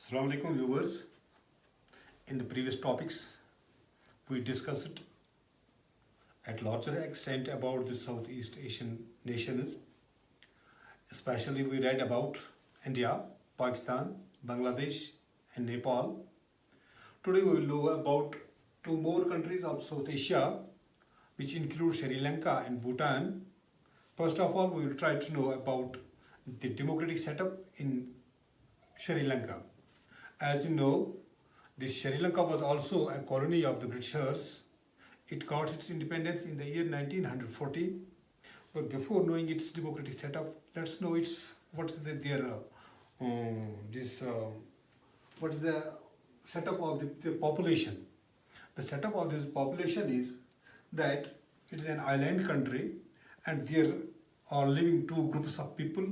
Assalamu alaikum viewers. In the previous topics, we discussed at larger extent about the Southeast Asian nations. Especially we read about India, Pakistan, Bangladesh and Nepal. Today we will know about two more countries of South Asia, which include Sri Lanka and Bhutan. First of all, we will try to know about the democratic setup in Sri Lanka. As you know, this Sri Lanka was also a colony of the Britishers. It got its independence in the year 1940. But before knowing its democratic setup, let's know what is the setup of the population. The setup of this population is that it is an island country, and there are living two groups of people.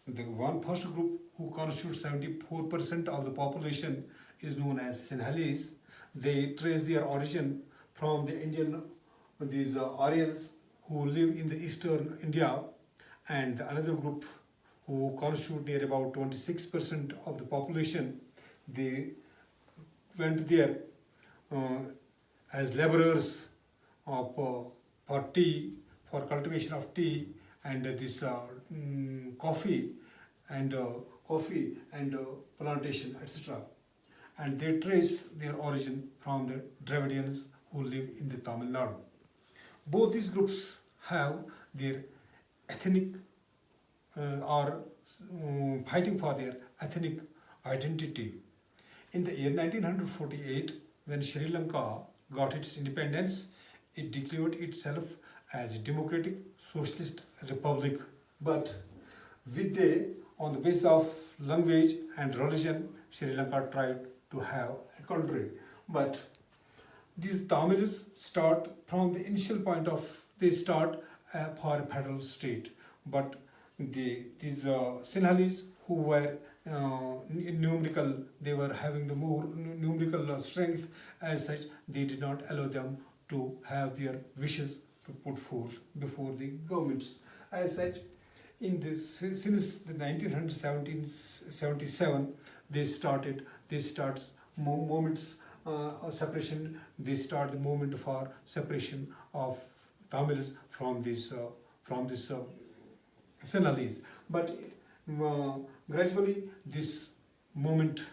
The first group, who constitutes 74% of the population, is known as Sinhalese. They trace their origin from the Aryans who live in the eastern India, and another group who constitute near about 26% of the population. They went there as laborers for tea, for cultivation of tea and coffee and plantation, etc. And they trace their origin from the Dravidians who live in the Tamil Nadu. Both these groups have their ethnic are fighting for their ethnic identity. In the year 1948, when Sri Lanka got its independence, it declared itself as a democratic socialist republic. But on the basis of language and religion, Sri Lanka tried to have a country. But these Tamils start from the initial point they start for a federal state. But these Sinhalese, who were numerical, they were having the more numerical strength. As such, they did not allow them to have their wishes to put forth before the governments. As such, since the 1977, they start movements of separation. They start the movement for separation of Tamils from this Sinhalese. But gradually, this movement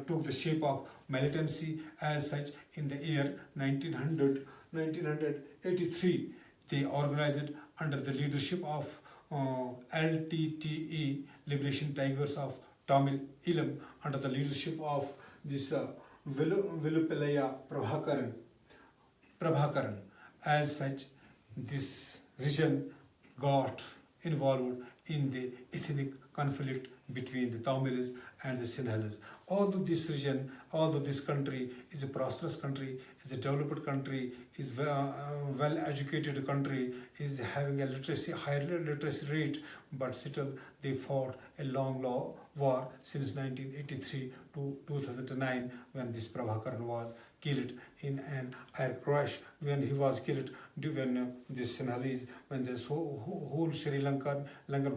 took the shape of militancy. As such, in the year 1983, they organized under the leadership of LTTE, Liberation Tigers of Tamil Eelam, under the leadership of this Vilupillaya Prabhakaran. As such, this region got involved in the ethnic conflict between the Tamils and the Sinhalese. Although this country is a prosperous country, is a developed country, is a well-educated country, is having a higher literacy rate, but still they fought a long war since 1983 to 2009, when this Prabhakaran was killed in an air crash. When he was killed, when the Sinhalese, when the whole Sri Lankan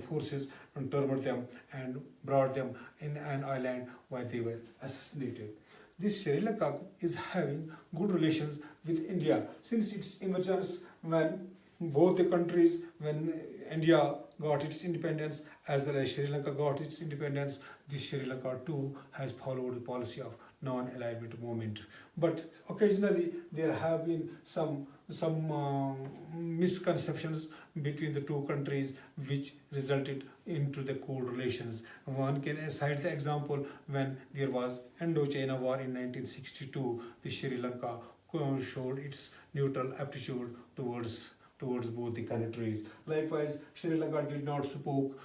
forces turned them and brought them in an island where they were assassinated. This Sri Lanka is having good relations with India since its emergence, when both the countries, when India got its independence as well as Sri Lanka got its independence, this Sri Lanka too has followed the policy of non-alignment movement. But occasionally there have been some misconceptions between the two countries, which resulted into the cold relations. One can cite the example when there was Indo-China War in 1962. The Sri Lanka showed its neutral aptitude towards both the countries. Likewise, Sri Lanka did not spoke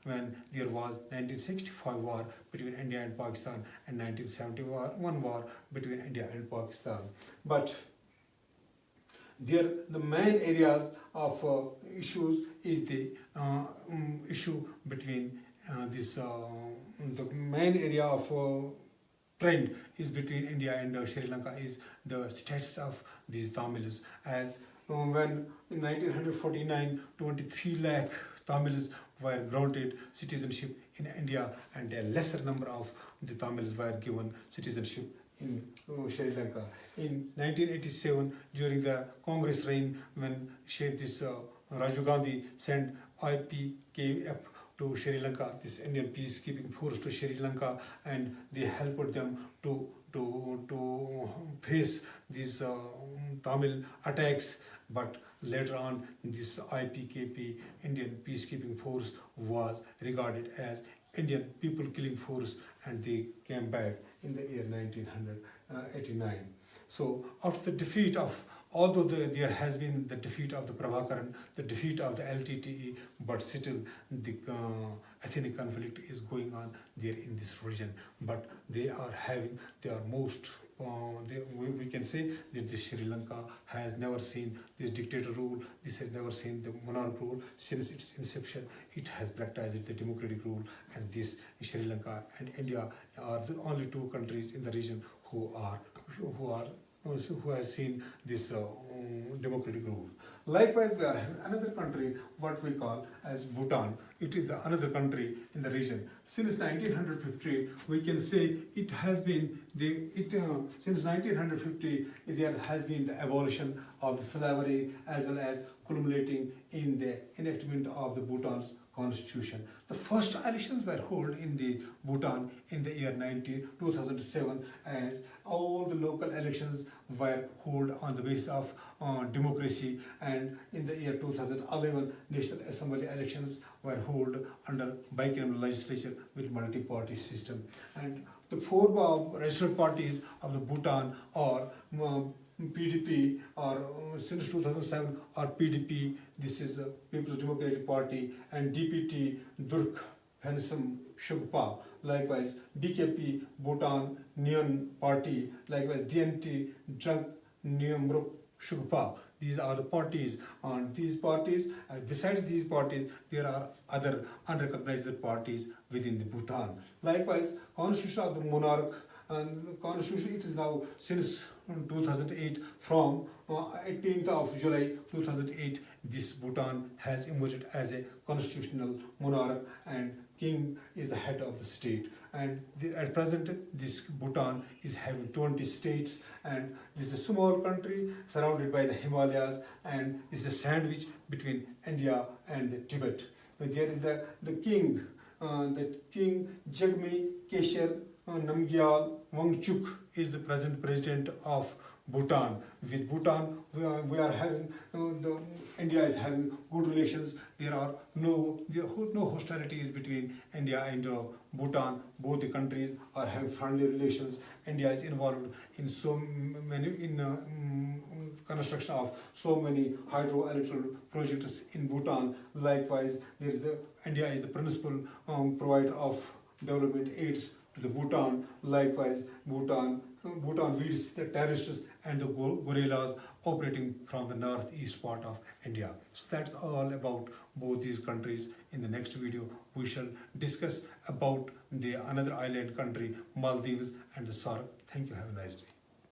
when there was 1965 war between India and Pakistan and 1971 war between India and Pakistan. But the main areas of issues is the issue between the main area of trend is between India and Sri Lanka is the status of these Tamils. As when in 1949, 23 lakh Tamils were granted citizenship in India, and a lesser number of the Tamils were given citizenship in Sri Lanka. In 1987, during the Congress reign, when Rajiv Gandhi sent IPKF to Sri Lanka, this Indian peacekeeping force to Sri Lanka, and they helped them to face these Tamil attacks. But later on, this IPKP, Indian peacekeeping force, was regarded as Indian people killing force, and they came back in the year 1989. So after the defeat of, although there has been the defeat of the Prabhakaran, the defeat of the LTTE, but still the ethnic conflict is going on there in this region. But we can say that Sri Lanka has never seen this dictator rule. This has never seen the monarch rule. Since its inception, it has practiced the democratic rule, and this Sri Lanka and India are the only two countries in the region who has seen this democratic rule. Likewise, we are having another country, what we call as Bhutan. It is the another country in the region. Since 1950, we can say it has been since 1950 there has been the abolition of the slavery, as well as culminating in the enactment of the Bhutan's constitution. The first elections were held in the Bhutan in the year 2007, and all the local elections were held on the basis of democracy. And in the year 2011, National Assembly elections were held under bicameral legislature with multi-party system. And the four registered parties of the Bhutan are PDP, or since 2007, or PDP, this is People's Democratic Party, and DPT, Durk Phensam Shugpa, likewise DKP, Bhutan Nyon Party, likewise DNT, Drunk Nyamruk Shugpa. These are the parties. On these parties, and besides these parties, there are other unrecognized parties within the Bhutan. Likewise, Constitution of the Monarch, and the Constitution, it is now since 2008, from 18th of July 2008, this Bhutan has emerged as a constitutional monarch, and king is the head of the state. And at present, this Bhutan is having 20 states, and this is a small country surrounded by the Himalayas, and is a sandwich between India and Tibet. There is the king Jagme Kesher Namgyal Wangchuk is the present president of Bhutan. With Bhutan, we are having India is having good relations. There are no hostilities between India and Bhutan. Both the countries are having friendly relations. India is involved in construction of so many hydroelectric projects in Bhutan. Likewise, India is the principal provider of development aids to the Bhutan. Likewise, Bhutan beats the terrorists and the guerrillas operating from the northeast part of India. So that's all about both these countries. In the next video, we shall discuss about the another island country, Maldives and the SAARC. Thank you. Have a nice day.